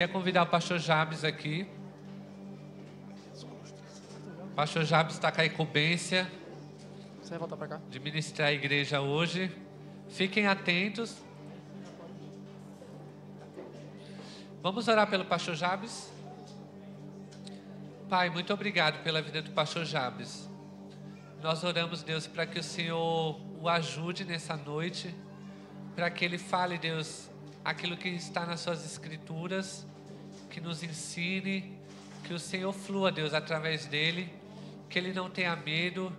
Queria convidar o pastor Jabes aqui. O pastor Jabes está com a incumbência Você vai voltar para cá? de ministrar a igreja hoje. Fiquem atentos. Vamos orar pelo pastor Jabes? Pai, muito obrigado pela vida do pastor Jabes. Nós oramos, Deus, para que o Senhor o ajude nessa noite, para que ele fale, Deus, aquilo que está nas suas escrituras, que nos ensine, que o Senhor flua, Deus, através dele, que ele não tenha medo,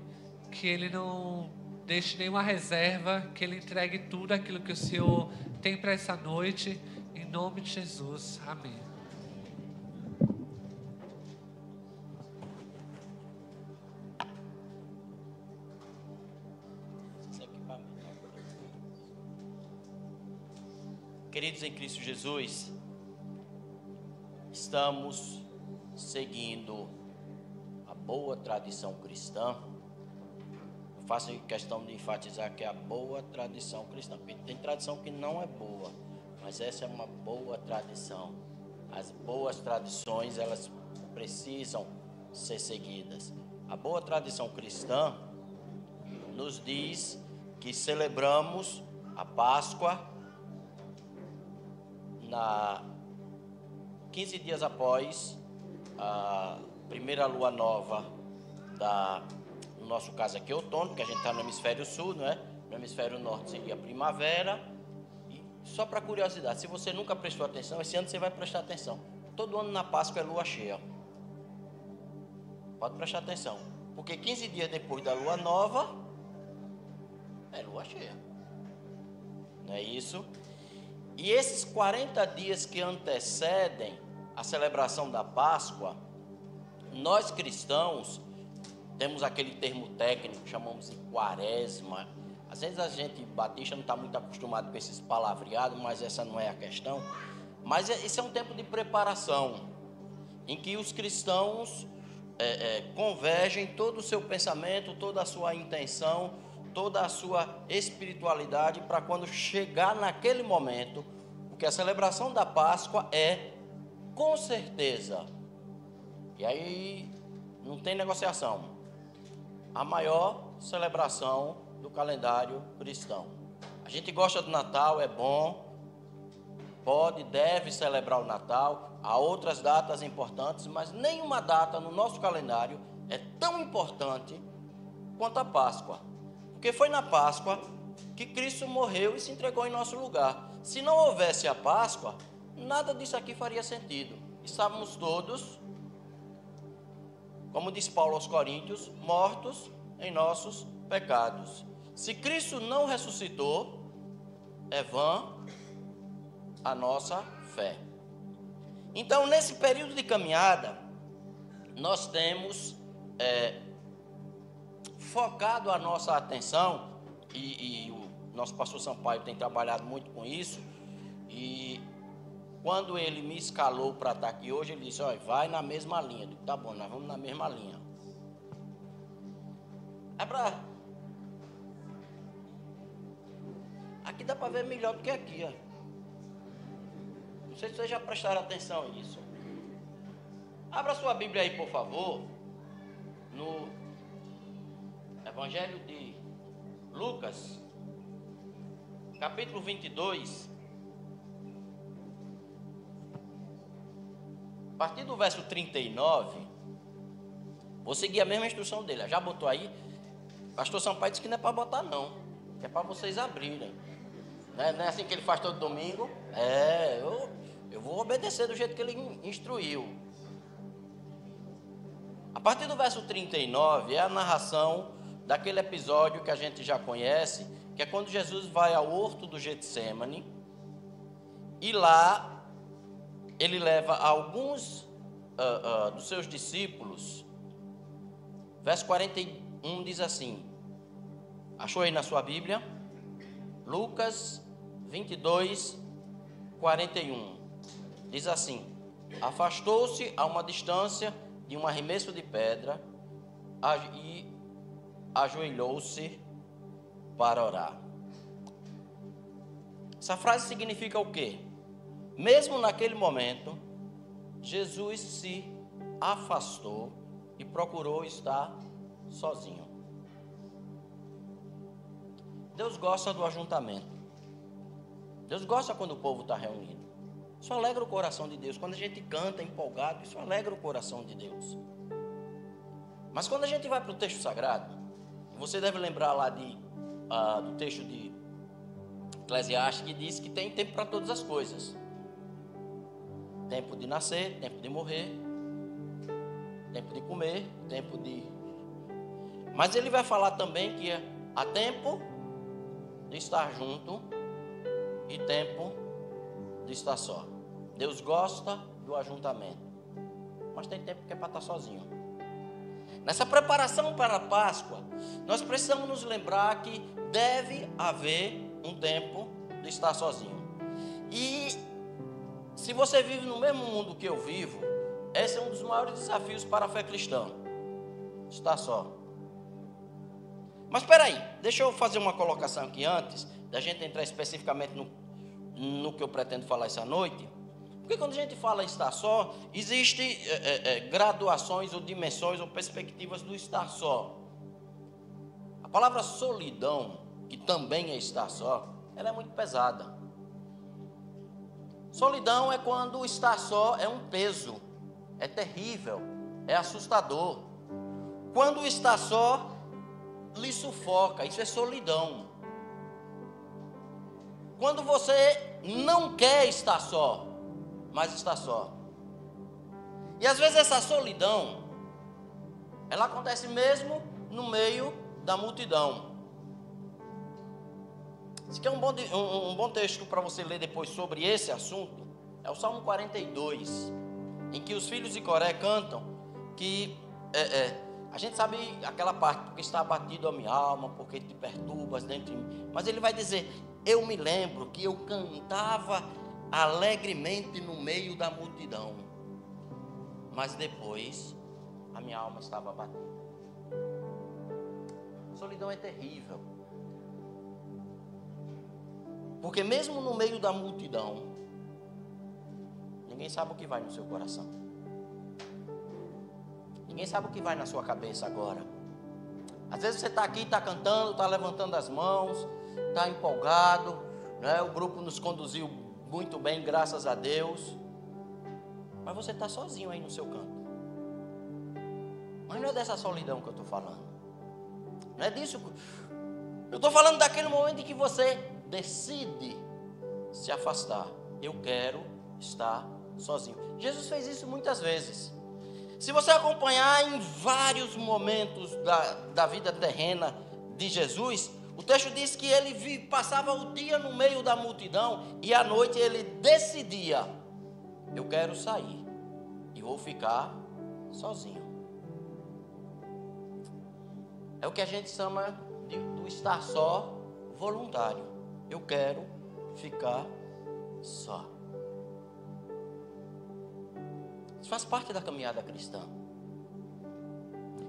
que ele não deixe nenhuma reserva, que ele entregue tudo aquilo que o Senhor tem para essa noite, em nome de Jesus, amém. Queridos em Cristo Jesus, estamos seguindo a boa tradição cristã. Eu faço questão de enfatizar que é a boa tradição cristã, porque tem tradição que não é boa, mas essa é uma boa tradição. As boas tradições, elas precisam ser seguidas. A boa tradição cristã nos diz que celebramos a Páscoa 15 dias após a primeira lua nova no nosso caso aqui, outono, porque a gente está no hemisfério sul, não é? No hemisfério norte seria primavera. E só para curiosidade, se você nunca prestou atenção, esse ano você vai prestar atenção. Todo ano na Páscoa é lua cheia. Pode prestar atenção, porque 15 dias depois da lua nova é lua cheia. Não é isso? E esses 40 dias que antecedem a celebração da Páscoa, nós cristãos temos aquele termo técnico, chamamos de quaresma. Às vezes a gente batista não está muito acostumado com esses palavreados, mas essa não é a questão. Mas esse é um tempo de preparação, em que os cristãos convergem todo o seu pensamento, toda a sua intenção, toda a sua espiritualidade, para quando chegar naquele momento, porque a celebração da Páscoa é, com certeza, e aí não tem negociação, a maior celebração do calendário cristão. A gente gosta do Natal, é bom, pode, deve celebrar o Natal, há outras datas importantes, mas nenhuma data no nosso calendário é tão importante quanto a Páscoa. Porque foi na Páscoa que Cristo morreu e se entregou em nosso lugar. Se não houvesse a Páscoa, nada disso aqui faria sentido. Estávamos todos, como diz Paulo aos Coríntios, mortos em nossos pecados. Se Cristo não ressuscitou, é vã a nossa fé. Então, nesse período de caminhada, nós temos focado a nossa atenção, e o nosso pastor Sampaio tem trabalhado muito com isso, e quando ele me escalou para estar aqui hoje, ele disse: olha, vai na mesma linha. Eu digo: tá bom, nós vamos na mesma linha. Aqui dá para ver melhor do que aqui, ó. Não sei se vocês já prestaram atenção nisso. Abra sua Bíblia aí, por favor, no Evangelho de Lucas, capítulo 22, a partir do verso 39, vou seguir a mesma instrução dele. Já botou aí? Pastor Sampaio disse que não é para botar não, que é para vocês abrirem. Não é assim que ele faz todo domingo? Eu vou obedecer do jeito que ele instruiu. A partir do verso 39 é a narração daquele episódio que a gente já conhece, que é quando Jesus vai ao horto do Getsêmani, e lá ele leva alguns dos seus discípulos. Verso 41 diz assim, achou aí na sua Bíblia? Lucas 22, 41, diz assim: afastou-se a uma distância de um arremesso de pedra e ajoelhou-se para orar. Essa frase significa o quê? Mesmo naquele momento, Jesus se afastou e procurou estar sozinho. Deus gosta do ajuntamento. Deus gosta quando o povo está reunido. Isso alegra o coração de Deus. Quando a gente canta empolgado, isso alegra o coração de Deus. Mas quando a gente vai para o texto sagrado, você deve lembrar lá do texto de Eclesiastes, que diz que tem tempo para todas as coisas. Tempo de nascer, tempo de morrer, tempo de comer, tempo de... Mas ele vai falar também que há tempo de estar junto e tempo de estar só. Deus gosta do ajuntamento, mas tem tempo que é para estar sozinho. Nessa preparação para a Páscoa, nós precisamos nos lembrar que deve haver um tempo de estar sozinho. E se você vive no mesmo mundo que eu vivo, esse é um dos maiores desafios para a fé cristã. Estar só. Mas espera aí, deixa eu fazer uma colocação aqui antes da gente entrar especificamente no que eu pretendo falar essa noite. Porque quando a gente fala estar só, existem graduações ou dimensões ou perspectivas do estar só. A palavra solidão, que também é estar só, ela é muito pesada. Solidão é quando estar só é um peso, é terrível, é assustador. Quando estar só lhe sufoca, isso é solidão. Quando você não quer estar só, mas está só. E às vezes essa solidão, ela acontece mesmo no meio da multidão. Esse aqui é um bom texto para você ler depois sobre esse assunto. É o Salmo 42, em que os filhos de Coré cantam que a gente sabe aquela parte, porque está abatido a minha alma, porque te perturbas dentro de mim. Mas ele vai dizer, eu me lembro que eu cantava alegremente no meio da multidão, mas depois a minha alma estava abatida. Solidão é terrível, porque mesmo no meio da multidão, ninguém sabe o que vai no seu coração, ninguém sabe o que vai na sua cabeça agora. Às vezes você está aqui, está cantando, está levantando as mãos, está empolgado, né? O grupo nos conduziu muito bem, graças a Deus. Mas você está sozinho aí no seu canto. Mas não é dessa solidão que eu estou falando. Não é disso. Eu estou falando daquele momento em que você decide se afastar. Eu quero estar sozinho. Jesus fez isso muitas vezes. Se você acompanhar em vários momentos da vida terrena de Jesus, o texto diz que ele passava o dia no meio da multidão e à noite ele decidia, eu quero sair e vou ficar sozinho. É o que a gente chama do estar só voluntário. Eu quero ficar só. Isso faz parte da caminhada cristã.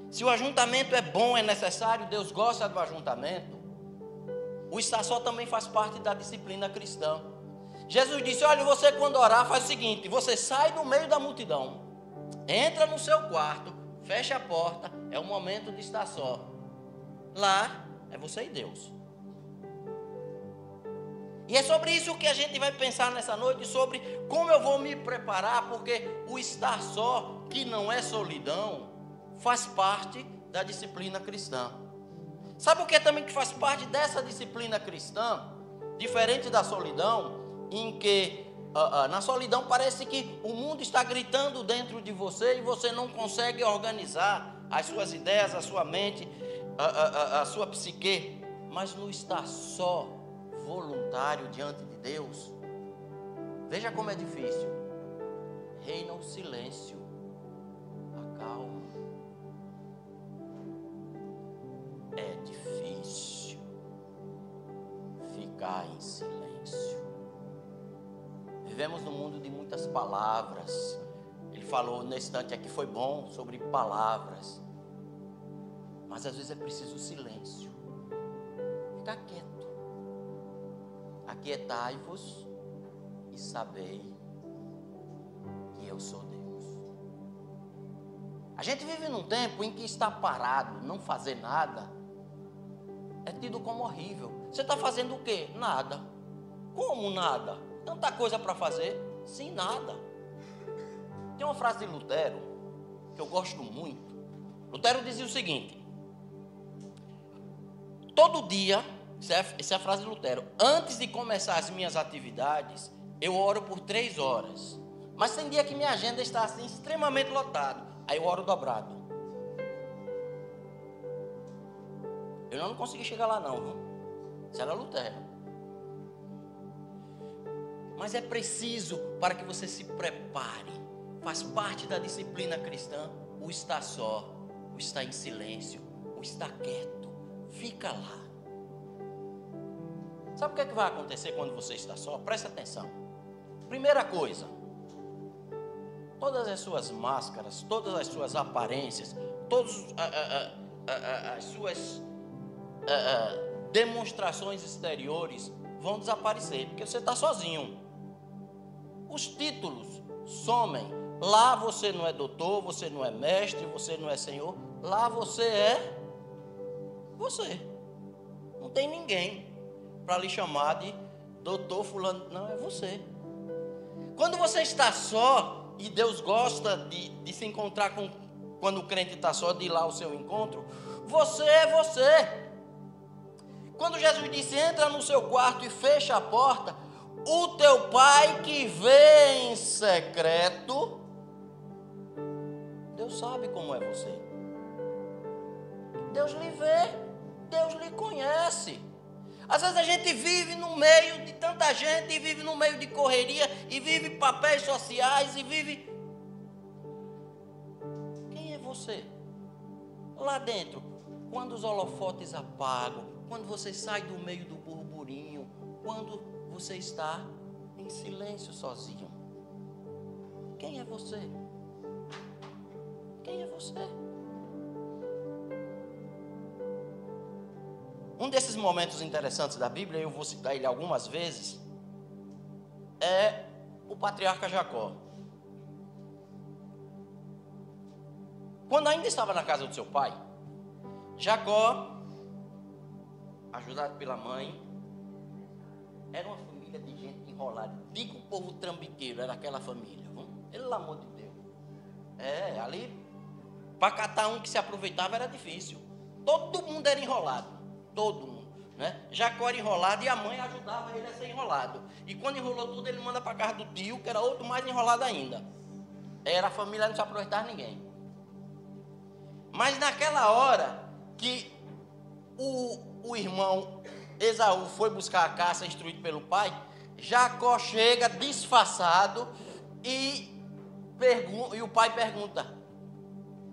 Se o ajuntamento é bom, é necessário, Deus gosta do ajuntamento, o estar só também faz parte da disciplina cristã. Jesus disse, olha, você quando orar faz o seguinte, você sai do meio da multidão, entra no seu quarto, fecha a porta, é o momento de estar só. Lá é você e Deus. E é sobre isso que a gente vai pensar nessa noite, sobre como eu vou me preparar, porque o estar só, que não é solidão, faz parte da disciplina cristã. Sabe o que é também que faz parte dessa disciplina cristã? Diferente da solidão, em que na solidão parece que o mundo está gritando dentro de você e você não consegue organizar as suas ideias, a sua mente, a sua psique. Mas no estar só, voluntário diante de Deus, veja como é difícil. Reina o silêncio, a calma. É difícil ficar em silêncio. Vivemos num mundo de muitas palavras. Ele falou nesse instante aqui, foi bom, sobre palavras. Mas às vezes é preciso silêncio. Ficar quieto. Aquietai-vos e sabei que eu sou Deus. A gente vive num tempo em que estar parado, não fazer nada, é tido como horrível. Você está fazendo o quê? Nada. Como nada? Tanta coisa para fazer, sim, nada. Tem uma frase de Lutero, que eu gosto muito. Lutero dizia o seguinte: todo dia, essa é a frase de Lutero, antes de começar as minhas atividades, eu oro por 3 horas. Mas tem dia que minha agenda está assim, extremamente lotada, aí eu oro dobrado. Eu não consegui chegar lá não, viu? Isso era Lutero. Mas é preciso, para que você se prepare, faz parte da disciplina cristã, o estar só, o estar em silêncio, o estar quieto. Fica lá. Sabe o que é que vai acontecer quando você está só? Presta atenção. Primeira coisa, todas as suas máscaras, todas as suas aparências, todas as suas demonstrações exteriores vão desaparecer, porque você está sozinho. Os títulos somem. Lá você não é doutor, você não é mestre, você não é senhor. Lá você é você. Não tem ninguém para lhe chamar de doutor fulano. Não, é você. Quando você está só, e Deus gosta de se encontrar com, quando o crente está só, de ir lá ao seu encontro, você é você. Quando Jesus disse, entra no seu quarto e fecha a porta, o teu pai que vê em secreto, Deus sabe como é você. Deus lhe vê, Deus lhe conhece. Às vezes a gente vive no meio de tanta gente, e vive no meio de correria, e vive papéis sociais, e vive... Quem é você? Lá dentro, quando os holofotes apagam, quando você sai do meio do burburinho, quando você está em silêncio sozinho. Quem é você? Quem é você? Um desses momentos interessantes da Bíblia, eu vou citar ele algumas vezes, é o patriarca Jacó. Quando ainda estava na casa do seu pai, Jacó, ajudado pela mãe, era uma família de gente enrolada. Diga o povo trambiqueiro, era aquela família. Pelo amor de Deus. Ali, para catar um que se aproveitava era difícil. Todo mundo era enrolado. Todo mundo. Né? Jacó era enrolado e a mãe ajudava ele a ser enrolado. E quando enrolou tudo, ele manda para casa do tio, que era outro mais enrolado ainda. Era a família, não se aproveitava ninguém. Mas naquela hora que o irmão Esaú foi buscar a caça, instruído pelo pai, Jacó chega disfarçado e o pai pergunta: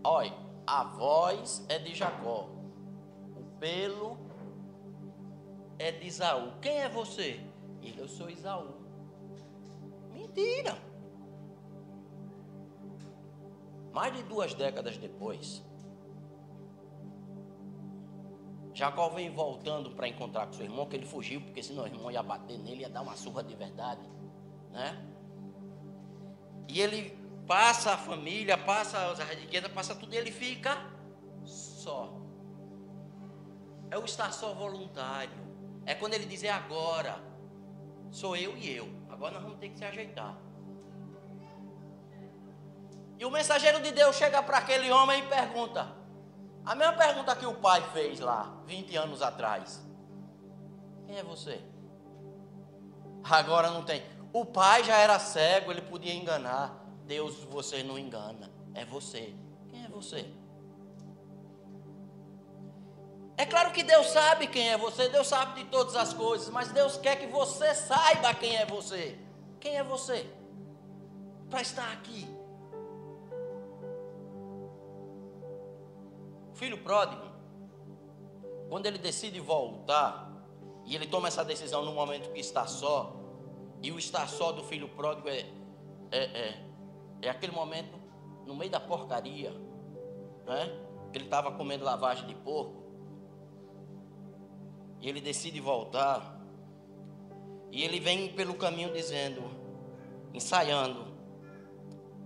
olha, a voz é de Jacó, o pelo é de Esaú. Quem é você? Ele: eu sou Esaú. Mentira! Mais de 2 décadas depois, Jacó vem voltando para encontrar com seu irmão, que ele fugiu, porque senão o irmão ia bater nele, ia dar uma surra de verdade, né? E ele passa a família, passa as riquezas, passa tudo, e ele fica só. É o estar só voluntário. É quando ele diz: é agora, sou eu e eu, agora nós vamos ter que se ajeitar. E o mensageiro de Deus chega para aquele homem e pergunta a mesma pergunta que o pai fez lá 20 anos atrás: quem é você? Agora não tem. O pai já era cego, ele podia enganar. Deus, você não engana, é você. Quem é você? É claro que Deus sabe quem é você, Deus sabe de todas as coisas, mas Deus quer que você saiba quem é você. Quem é você? Para estar aqui. O filho pródigo, quando ele decide voltar, e ele toma essa decisão no momento que está só, e o estar só do filho pródigo é aquele momento no meio da porcaria, né? Ele estava comendo lavagem de porco, e ele decide voltar, e ele vem pelo caminho dizendo, ensaiando: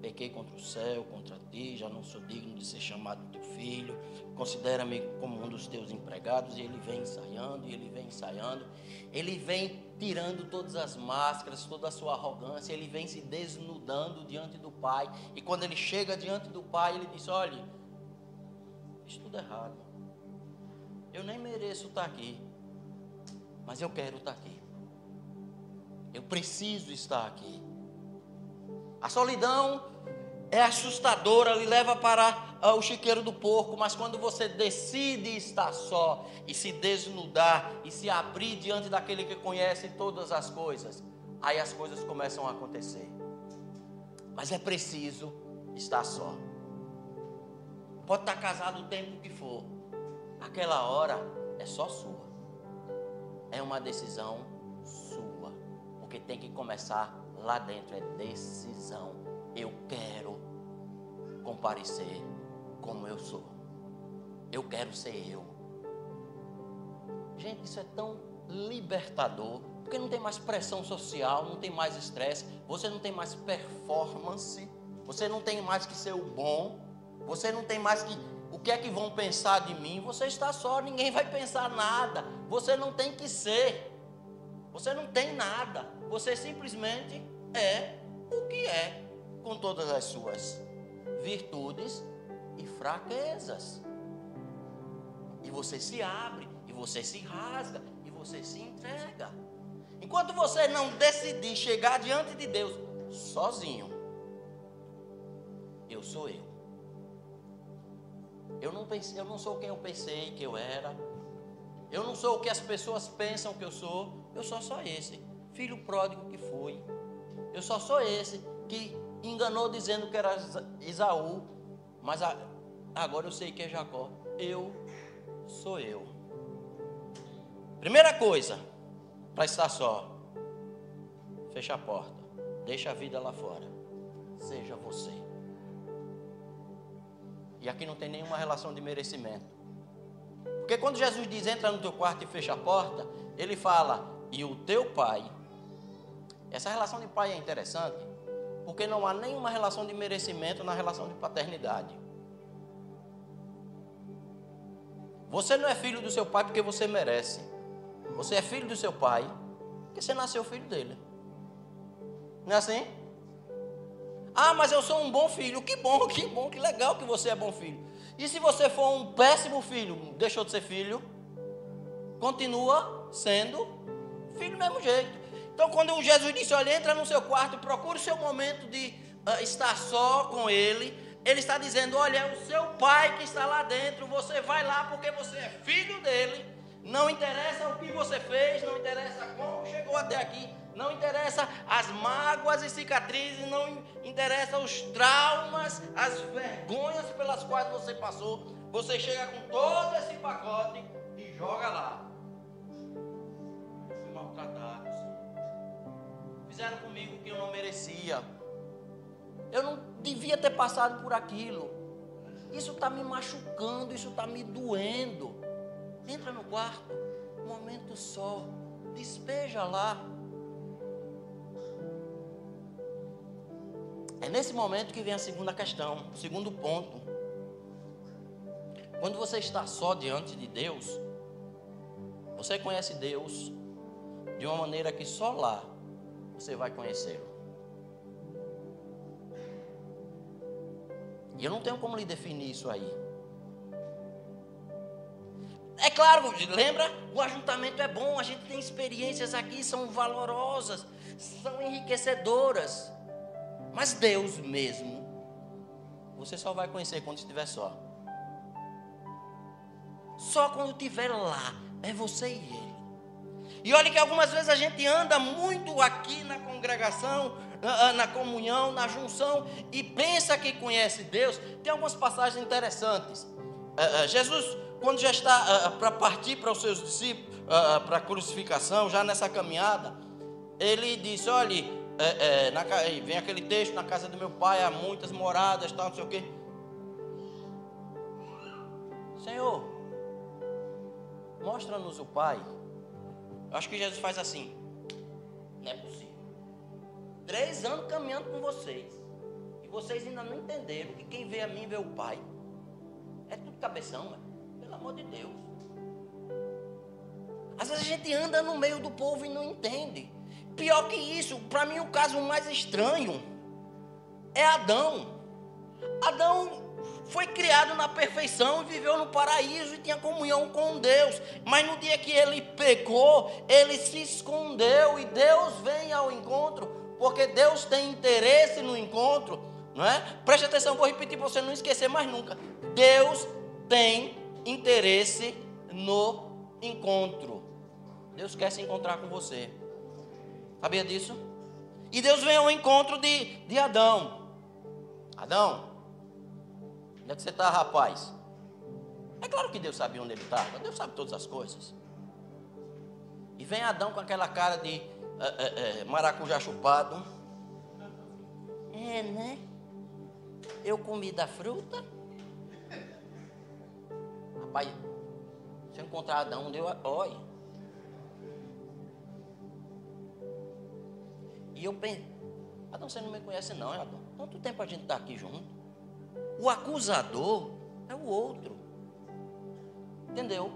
pequei contra o céu, contra ti, já não sou digno de ser chamado teu filho, considera-me como um dos teus empregados. E ele vem ensaiando, e ele vem ensaiando, ele vem tirando todas as máscaras, toda a sua arrogância, ele vem se desnudando diante do Pai. E quando ele chega diante do Pai, ele diz: olha, fiz tudo errado, eu nem mereço estar aqui, mas eu quero estar aqui, eu preciso estar aqui. A solidão é assustadora, lhe leva para o chiqueiro do porco, mas quando você decide estar só e se desnudar e se abrir diante daquele que conhece todas as coisas, aí as coisas começam a acontecer. Mas é preciso estar só. Pode estar casado o tempo que for, aquela hora é só sua, é uma decisão sua, porque tem que começar lá dentro. É decisão. Eu quero comparecer como eu sou, eu quero ser eu. Gente, isso é tão libertador, porque não tem mais pressão social, não tem mais estresse, você não tem mais performance, você não tem mais que ser o bom, você não tem mais que o que é que vão pensar de mim. Você está só, ninguém vai pensar nada, você não tem que ser, você não tem nada, você simplesmente é o que é, com todas as suas virtudes e fraquezas. E você se abre, e você se rasga, e você se entrega. Enquanto você não decidir chegar diante de Deus sozinho, eu sou eu. Eu não sou quem eu pensei que eu era. Eu não sou o que as pessoas pensam que eu sou. Eu sou só esse filho pródigo que fui. Eu só sou esse que enganou dizendo que era Esaú, mas agora eu sei que é Jacó. Eu sou eu. Primeira coisa para estar só: fecha a porta, deixa a vida lá fora, seja você. E aqui não tem nenhuma relação de merecimento, porque quando Jesus diz entra no teu quarto e fecha a porta, ele fala e o teu pai. Essa relação de pai é interessante, porque não há nenhuma relação de merecimento na relação de paternidade. Você não é filho do seu pai porque você merece. Você é filho do seu pai porque você nasceu filho dele. Não é assim? Ah, mas eu sou um bom filho. Que bom, que legal que você é bom filho. E se você for um péssimo filho, deixou de ser filho, continua sendo filho do mesmo jeito. Então, quando Jesus disse, olha, entra no seu quarto, procure o seu momento de estar só com Ele, Ele está dizendo, olha, é o seu pai que está lá dentro, você vai lá porque você é filho dele, não interessa o que você fez, não interessa como chegou até aqui, não interessa as mágoas e cicatrizes, não interessa os traumas, as vergonhas pelas quais você passou, você chega com todo esse pacote e joga lá. Fui maltratado. Fizeram comigo o que eu não merecia. Eu não devia ter passado por aquilo. Isso está me machucando, isso está me doendo. Entra no quarto, um momento só, despeja lá. É nesse momento que vem a segunda questão, o segundo ponto. Quando você está só diante de Deus, você conhece Deus de uma maneira que só lá você vai conhecê-lo. E eu não tenho como lhe definir isso aí. É claro, lembra? O ajuntamento é bom, a gente tem experiências aqui, são valorosas, são enriquecedoras. Mas Deus mesmo, você só vai conhecer quando estiver só. Só quando estiver lá, é você e Ele. E olha que algumas vezes a gente anda muito aqui na congregação, na comunhão, na junção, e pensa que conhece Deus. Tem algumas passagens interessantes. Jesus, quando já está para partir para os seus discípulos, para a crucificação, já nessa caminhada, ele disse, olha, vem aquele texto, na casa do meu pai há muitas moradas, tal, não sei o quê. Senhor, mostra-nos o Pai. Eu acho que Jesus faz assim. Não é possível. 3 anos caminhando com vocês. E vocês ainda não entenderam que quem vê a mim vê o Pai. É tudo cabeção, pelo amor de Deus. Às vezes a gente anda no meio do povo e não entende. Pior que isso, para mim o caso mais estranho é Adão. Adão foi criado na perfeição e viveu no paraíso e tinha comunhão com Deus. Mas no dia que ele pecou, ele se escondeu e Deus vem ao encontro, porque Deus tem interesse no encontro, não é? Preste atenção, vou repetir para você não esquecer mais nunca. Deus tem interesse no encontro. Deus quer se encontrar com você. Sabia disso? E Deus vem ao encontro de Adão. Adão, onde é que você está, rapaz? É claro que Deus sabia onde ele estava. Deus sabe todas as coisas. E vem Adão com aquela cara de maracujá chupado. É, né? Eu comi da fruta. Rapaz, se eu encontrar Adão, olha. E eu pensei, Adão, você não me conhece não, Adão? Quanto tempo a gente está aqui junto? O acusador é o outro. Entendeu?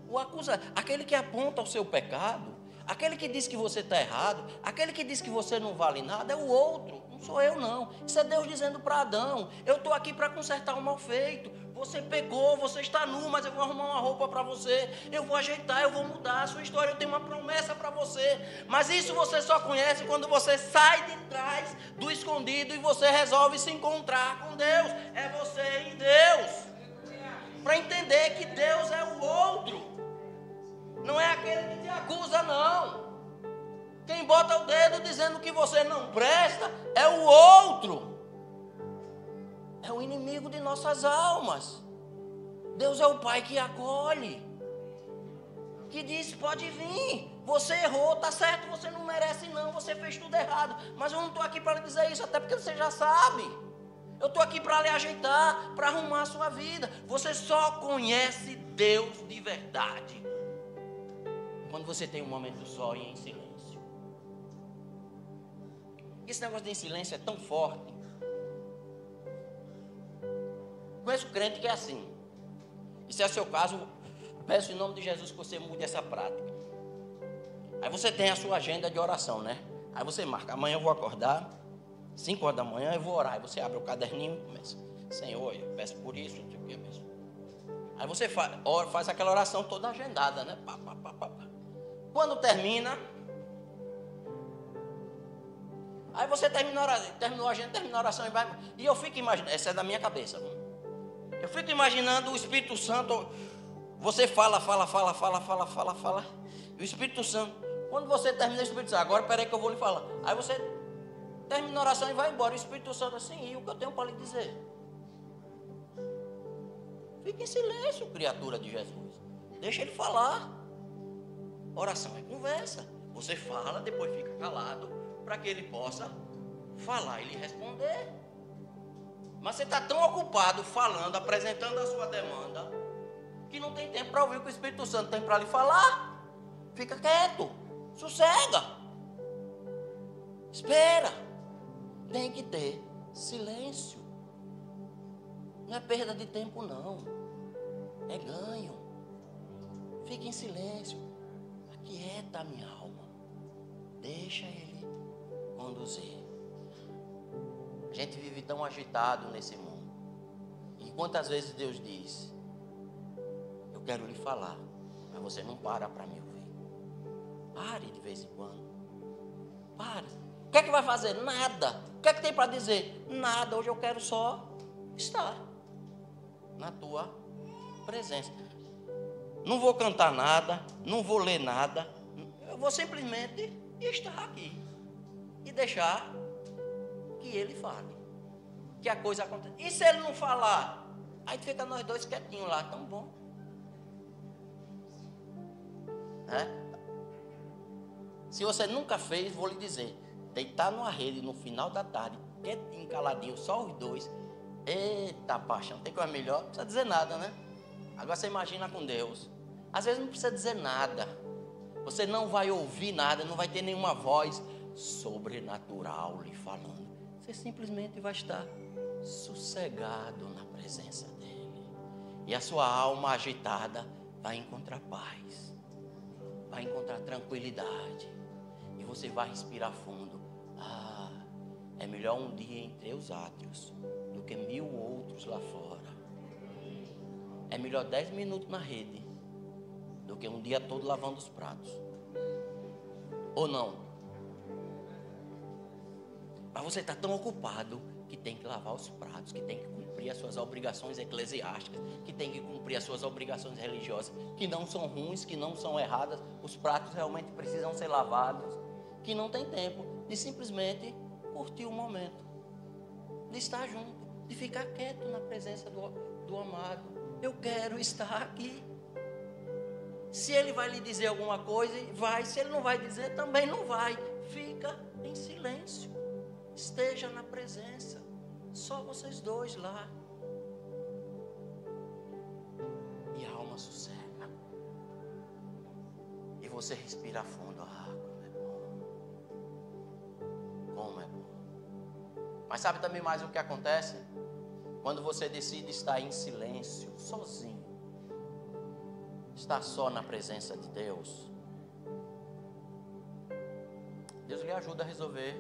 O acusador, aquele que aponta o seu pecado, aquele que diz que você está errado, aquele que diz que você não vale nada, é o outro. Não sou eu não. Isso é Deus dizendo para Adão, eu estou aqui para consertar o mal feito. Você pecou, você está nu, mas eu vou arrumar uma roupa para você, eu vou ajeitar, eu vou mudar a sua história, eu tenho uma promessa para você. Mas isso você só conhece quando você sai de trás do escondido e você resolve se encontrar com Deus. É você e Deus. Para entender que Deus é o outro. Não é aquele que te acusa, não. Quem bota o dedo dizendo que você não presta é o outro. É o inimigo de nossas almas. Deus é o Pai que acolhe, que diz, pode vir, você errou, está certo, você não merece não, você fez tudo errado, mas eu não estou aqui para lhe dizer isso, até porque você já sabe. Eu estou aqui para lhe ajeitar, para arrumar a sua vida. Você só conhece Deus de verdade quando você tem um momento só e em silêncio. Esse negócio de em silêncio é tão forte. Conheço crente que é assim. E se é o seu caso, peço em nome de Jesus que você mude essa prática. Aí você tem a sua agenda de oração, né? Aí você marca, amanhã eu vou acordar, 5 horas da manhã eu vou orar. Aí você abre o caderninho e começa, Senhor, eu peço por isso, não sei o que mesmo. Aí você faz aquela oração toda agendada, né? Pá, pá, pá, pá. Quando termina, aí você terminou a agenda, terminou a oração e vai. E eu fico imaginando, essa é da minha cabeça, mano. Eu fico imaginando o Espírito Santo, você fala, e o Espírito Santo, quando você termina o Espírito Santo, agora peraí que eu vou lhe falar. Aí você termina a oração e vai embora, o Espírito Santo assim, e o que eu tenho para lhe dizer? Fique em silêncio, criatura de Jesus, deixa ele falar. Oração é conversa, você fala, depois fica calado, para que ele possa falar e lhe responder. Mas você está tão ocupado falando, apresentando a sua demanda, que não tem tempo para ouvir o que o Espírito Santo tem para lhe falar. Fica quieto, sossega, espera. Tem que ter silêncio. Não é perda de tempo não, é ganho. Fique em silêncio, aquieta a minha alma, deixa ele conduzir. A gente vive tão agitado nesse mundo. E quantas vezes Deus diz, eu quero lhe falar, mas você não para me ouvir. Pare de vez em quando. Pare. O que é que vai fazer? Nada. O que é que tem para dizer? Nada. Hoje eu quero só estar na tua presença. Não vou cantar nada, não vou ler nada. Eu vou simplesmente estar aqui e deixar que ele fale, que a coisa aconteça. E se ele não falar? Aí fica nós dois quietinhos lá, tão bom. Se você nunca fez, vou lhe dizer, deitar numa rede no final da tarde, quietinho, caladinho, só os dois. Eita paixão, tem coisa melhor? Não precisa dizer nada, né? Agora você imagina com Deus. Às vezes não precisa dizer nada. Você não vai ouvir nada, não vai ter nenhuma voz sobrenatural lhe falando. você simplesmente vai estar sossegado na presença dele. E a sua alma agitada vai encontrar paz, vai encontrar tranquilidade. E você vai respirar fundo. É melhor um dia entre os átrios do que 1000 outros lá fora. É melhor 10 minutos na rede do que um dia todo lavando os pratos. Ou não? Mas você está tão ocupado que tem que lavar os pratos, que tem que cumprir as suas obrigações eclesiásticas, que tem que cumprir as suas obrigações religiosas, que não são ruins, que não são erradas, os pratos realmente precisam ser lavados, que não tem tempo de simplesmente curtir o momento, de estar junto, de ficar quieto na presença do amado. Eu quero estar aqui. Se ele vai lhe dizer alguma coisa, vai. Se ele não vai dizer, também não vai. Fica em silêncio. Esteja na presença. Só vocês dois lá. E a alma sossega. E você respira fundo. Como é bom. Como é bom. Mas sabe também mais o que acontece? Quando você decide estar em silêncio, sozinho. Estar só na presença de Deus. Deus lhe ajuda a resolver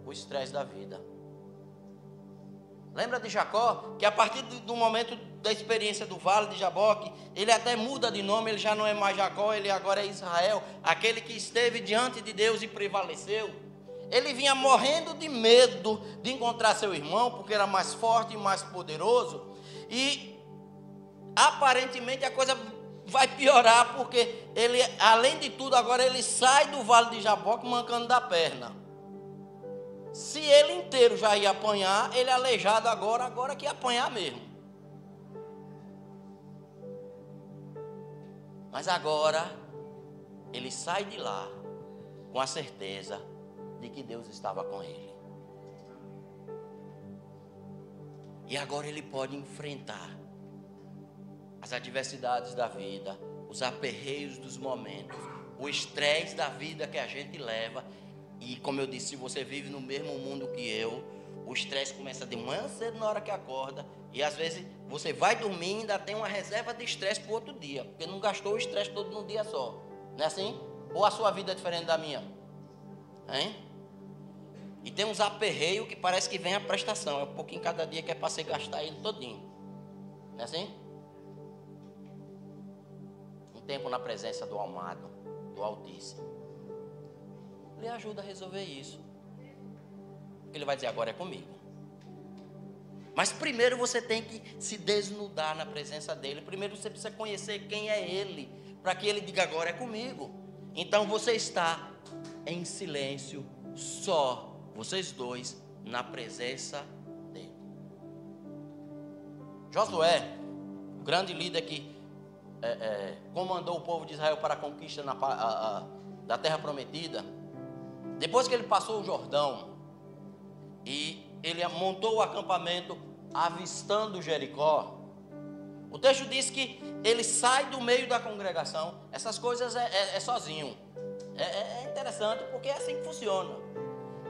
o estresse da vida. Lembra de Jacó? Que a partir do momento da experiência do vale de Jaboque, ele até muda de nome, ele já não é mais Jacó, ele agora é Israel, aquele que esteve diante de Deus e prevaleceu. Ele vinha morrendo de medo de encontrar seu irmão, porque era mais forte e mais poderoso. E aparentemente a coisa vai piorar, porque ele, além de tudo, agora ele sai do vale de Jaboque mancando da perna. Se ele inteiro já ia apanhar, ele aleijado agora que ia apanhar mesmo. Mas agora, ele sai de lá com a certeza de que Deus estava com ele. E agora ele pode enfrentar as adversidades da vida, os aperreios dos momentos, o estresse da vida que a gente leva. E como eu disse, se você vive no mesmo mundo que eu, o estresse começa de manhã cedo na hora que acorda. E às vezes você vai dormir e ainda tem uma reserva de estresse para o outro dia, porque não gastou o estresse todo num dia só. Não é assim? Ou a sua vida é diferente da minha? Hein? E tem uns aperreios que parece que vem a prestação. É um pouquinho cada dia que é para você gastar ele todinho. Não é assim? Um tempo na presença do amado, do Altíssimo. Ele ajuda a resolver isso. Porque ele vai dizer, agora é comigo. Mas primeiro você tem que se desnudar na presença dele. Primeiro você precisa conhecer quem é ele, para que ele diga, agora é comigo. Então você está em silêncio, só vocês dois, na presença dele. Josué, o grande líder que comandou o povo de Israel para a conquista da terra prometida, depois que ele passou o Jordão e ele montou o acampamento avistando Jericó, o texto diz que ele sai do meio da congregação. Essas coisas é sozinho. É interessante porque é assim que funciona.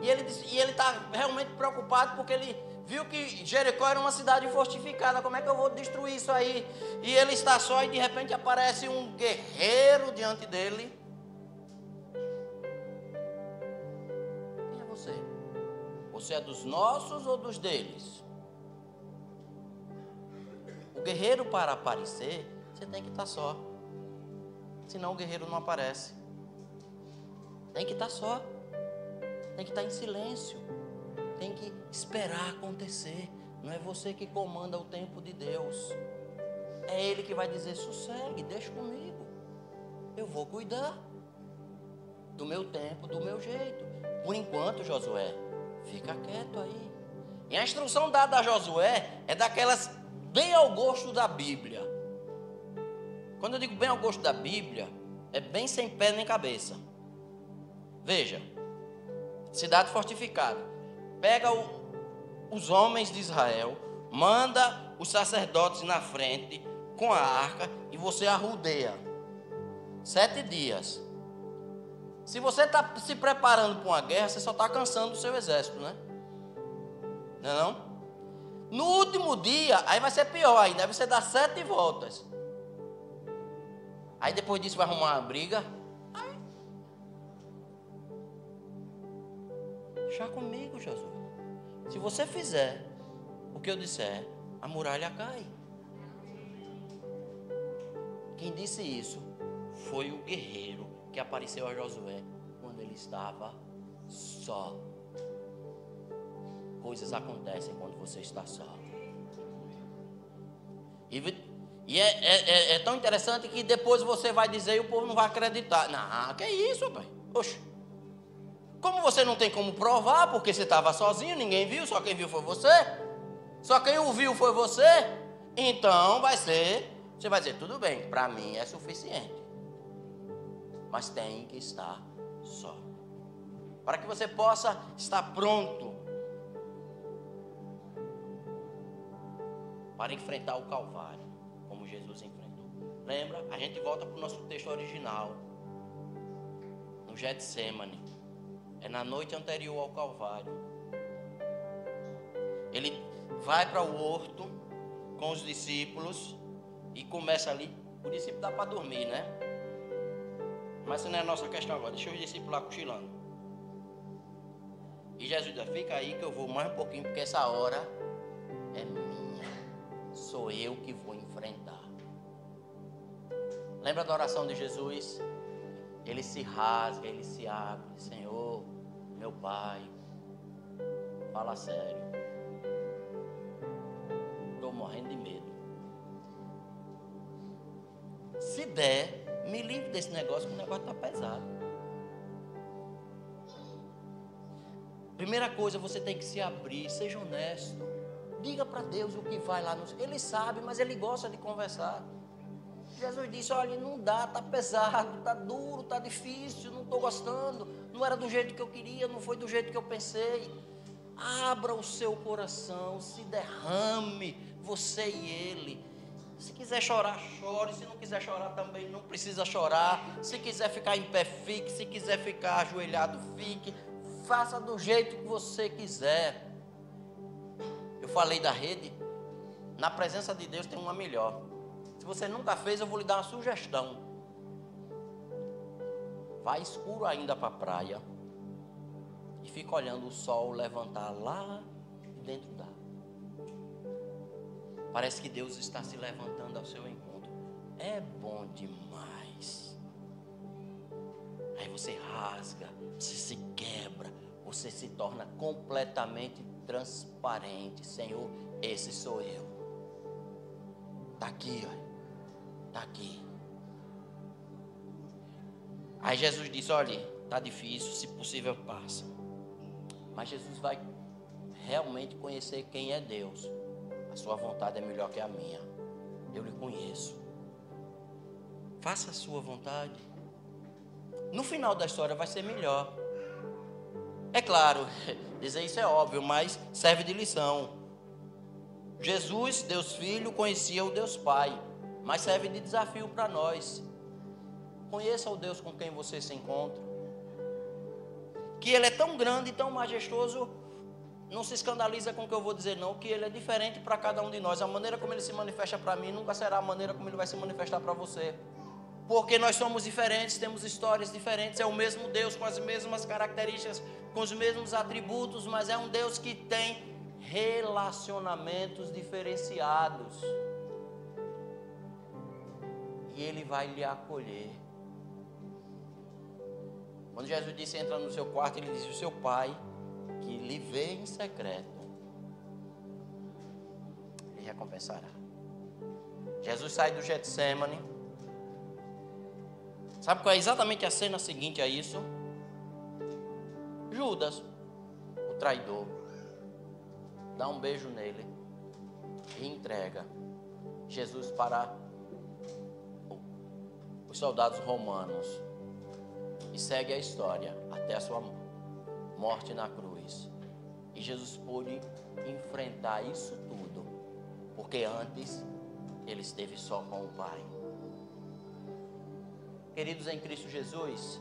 E ele está realmente preocupado porque ele viu que Jericó era uma cidade fortificada. Como é que eu vou destruir isso aí? E ele está só e de repente aparece um guerreiro diante dele. Quem é você? Você é dos nossos ou dos deles? O guerreiro, para aparecer, você tem que estar só. Senão o guerreiro não aparece. Tem que estar só. Tem que estar em silêncio. Tem que esperar acontecer. Não é você que comanda o tempo de Deus. É Ele que vai dizer, sossegue, deixa comigo. Eu vou cuidar do meu tempo, do meu jeito. Por enquanto, Josué, fica quieto aí. E a instrução dada a Josué é daquelas bem ao gosto da Bíblia. Quando eu digo bem ao gosto da Bíblia, é bem sem pé nem cabeça. Veja, cidade fortificada. Pega os homens de Israel, manda os sacerdotes na frente com a arca e você arrudeia. 7 dias. Se você está se preparando para uma guerra, você só está cansando o seu exército, né? Não é não? No último dia, aí vai ser pior ainda. Aí você dá 7 voltas. Aí depois disso vai arrumar uma briga. Aí. Deixa comigo, Jesus. Se você fizer o que eu disser, a muralha cai. Quem disse isso foi o guerreiro que apareceu a Josué quando ele estava só. Coisas acontecem quando você está só. E é tão interessante que depois você vai dizer e o povo não vai acreditar. Não, que isso, pai? Oxe. Como você não tem como provar, porque você estava sozinho, ninguém viu, só quem viu foi você. Só quem o viu foi você. Então você vai dizer, tudo bem, para mim é suficiente. Mas tem que estar só. Para que você possa estar pronto para enfrentar o Calvário, como Jesus enfrentou. Lembra? A gente volta para o nosso texto original, no Getsemane. É na noite anterior ao Calvário. Ele vai para o horto com os discípulos e começa ali. O discípulo dá para dormir, né? Mas isso não é a nossa questão agora. Deixa os discípulos lá cochilando. E Jesus diz, fica aí que eu vou mais um pouquinho, porque essa hora é minha. Sou eu que vou enfrentar. Lembra da oração de Jesus? Ele se rasga, ele se abre. Senhor, meu Pai, fala sério. Estou morrendo de medo. Se der, me livre desse negócio, que o negócio está pesado. Primeira coisa, você tem que se abrir, seja honesto. Diga para Deus o que vai lá no... Ele sabe, mas ele gosta de conversar. Jesus disse, olha, não dá, está pesado, está duro, está difícil, não estou gostando, não era do jeito que eu queria, não foi do jeito que eu pensei. Abra o seu coração, se derrame, você e ele. Se quiser chorar, chore, se não quiser chorar também não precisa chorar. Se quiser ficar em pé, fique, se quiser ficar ajoelhado, fique. Faça do jeito que você quiser. Eu falei da rede, na presença de Deus tem uma melhor. Se você nunca fez, eu vou lhe dar uma sugestão. Vá escuro ainda para a praia e fica olhando o sol levantar lá dentro d'água. Parece que Deus está se levantando ao seu encontro. É bom demais. Aí você rasga, você se quebra, você se torna completamente transparente. Senhor, esse sou eu. Está aqui, olha. Está aqui. Aí Jesus disse, olha, está difícil, se possível passa. Mas Jesus vai realmente conhecer quem é Deus. A sua vontade é melhor que a minha. Eu lhe conheço. Faça a sua vontade. No final da história vai ser melhor. É claro, dizer isso é óbvio, mas serve de lição. Jesus, Deus Filho, conhecia o Deus Pai, mas serve de desafio para nós. Conheça o Deus com quem você se encontra. Que Ele é tão grande e tão majestoso. Não se escandaliza com o que eu vou dizer não, que Ele é diferente para cada um de nós. A maneira como Ele se manifesta para mim nunca será a maneira como Ele vai se manifestar para você. Porque nós somos diferentes, temos histórias diferentes. É o mesmo Deus com as mesmas características, com os mesmos atributos, mas é um Deus que tem relacionamentos diferenciados. E Ele vai lhe acolher. Quando Jesus disse, entra no seu quarto, Ele disse, o seu Pai, que lhe vê em secreto, Ele recompensará. Jesus sai do Getsemane. Sabe qual é exatamente a cena seguinte a isso? Judas, o traidor, dá um beijo nele e entrega Jesus para os soldados romanos e segue a história até a sua morte na cruz. E Jesus pôde enfrentar isso tudo, porque antes ele esteve só com o Pai. Queridos em Cristo Jesus,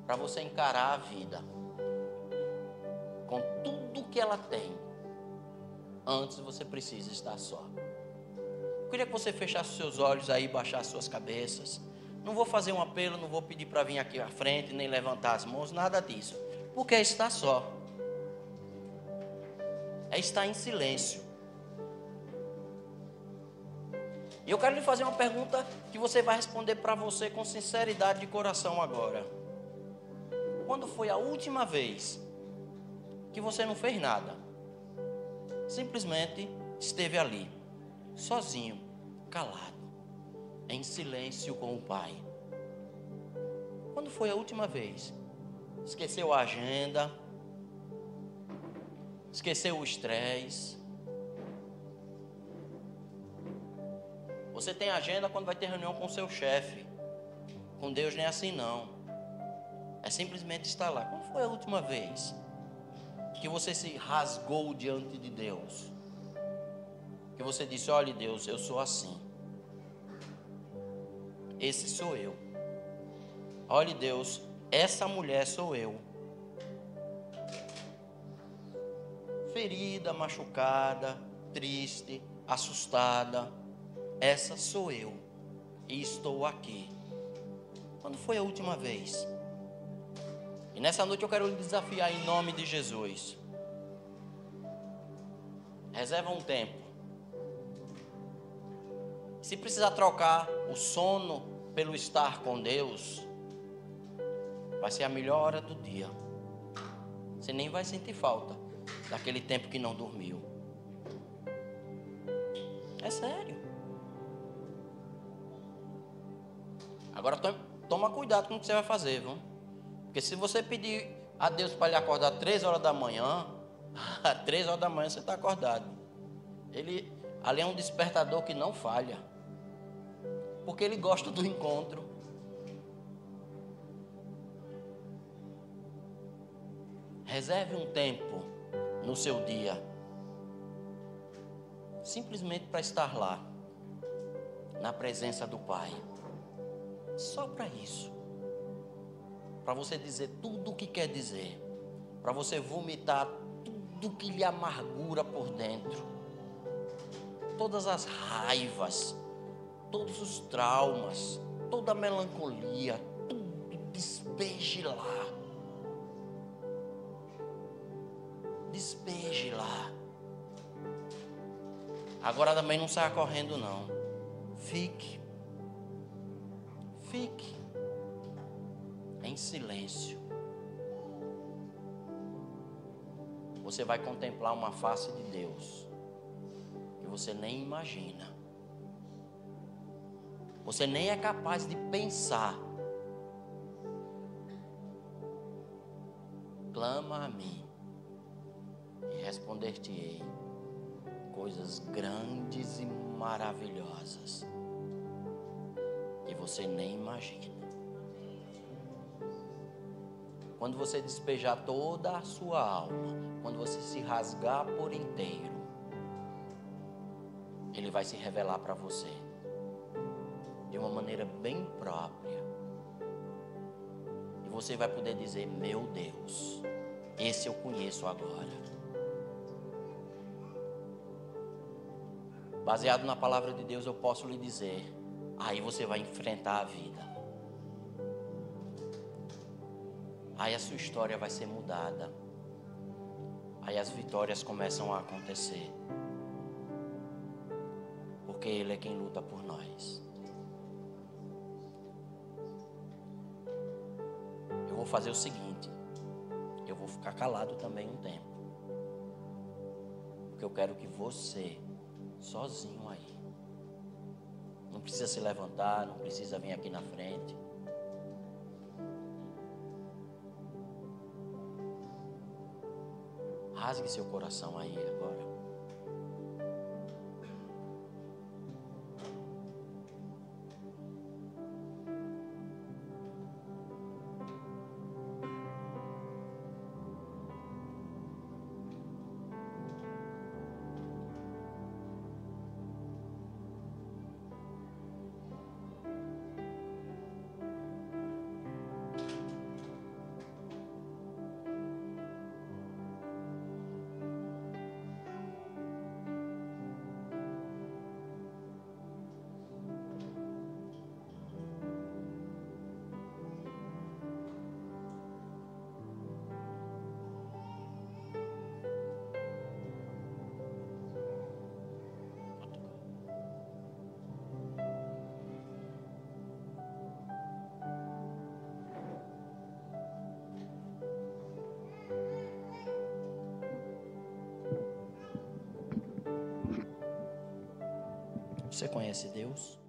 para você encarar a vida com tudo que ela tem, Antes você precisa estar só. Eu queria que você fechasse os seus olhos aí, baixasse suas cabeças. Não vou fazer um apelo, não vou pedir para vir aqui à frente, nem levantar as mãos, nada disso. Porque é estar só. É estar em silêncio. E eu quero lhe fazer uma pergunta que você vai responder para você com sinceridade de coração agora. Quando foi a última vez que você não fez nada? Simplesmente esteve ali, sozinho, calado, em silêncio com o Pai. Quando foi a última vez? Esqueceu a agenda? Esqueceu o estresse? Você tem agenda quando vai ter reunião com o seu chefe. Com Deus nem é assim não. É simplesmente estar lá. Quando foi a última vez que você se rasgou diante de Deus? Que você disse: olha Deus, eu sou assim. Esse sou eu. Olha Deus, essa mulher sou eu. Ferida, machucada, triste, assustada. Essa sou eu. E estou aqui. Quando foi a última vez? E nessa noite eu quero lhe desafiar em nome de Jesus. Reserva um tempo. Se precisar trocar o sono pelo estar com Deus, vai ser a melhor hora do dia. Você nem vai sentir falta daquele tempo que não dormiu. É sério. Agora toma cuidado com o que você vai fazer, viu? Porque se você pedir a Deus para lhe acordar 3 horas da manhã, às 3 horas da manhã você está acordado. Ali é um despertador que não falha. Porque ele gosta do encontro. Reserve um tempo no seu dia, simplesmente para estar lá, na presença do Pai. Só para isso. Para você dizer tudo o que quer dizer. Para você vomitar tudo que lhe amargura por dentro. Todas as raivas, todos os traumas, toda a melancolia, tudo despeje lá. Despeje lá. Agora também não saia correndo não. Fique em silêncio. Você vai contemplar uma face de Deus que você nem imagina. Você nem é capaz de pensar. Clama a mim e responder-te-ei coisas grandes e maravilhosas que você nem imagina. Quando você despejar toda a sua alma, quando você se rasgar por inteiro, Ele vai se revelar para você de uma maneira bem própria. E você vai poder dizer: meu Deus, esse eu conheço agora. Baseado na palavra de Deus, eu posso lhe dizer, aí você vai enfrentar a vida. Aí a sua história vai ser mudada. Aí as vitórias começam a acontecer. Porque Ele é quem luta por nós. Eu vou fazer o seguinte. Eu vou ficar calado também um tempo. Porque eu quero que você, sozinho aí, não precisa se levantar, não precisa vir aqui na frente. Rasgue seu coração aí agora. Você conhece Deus?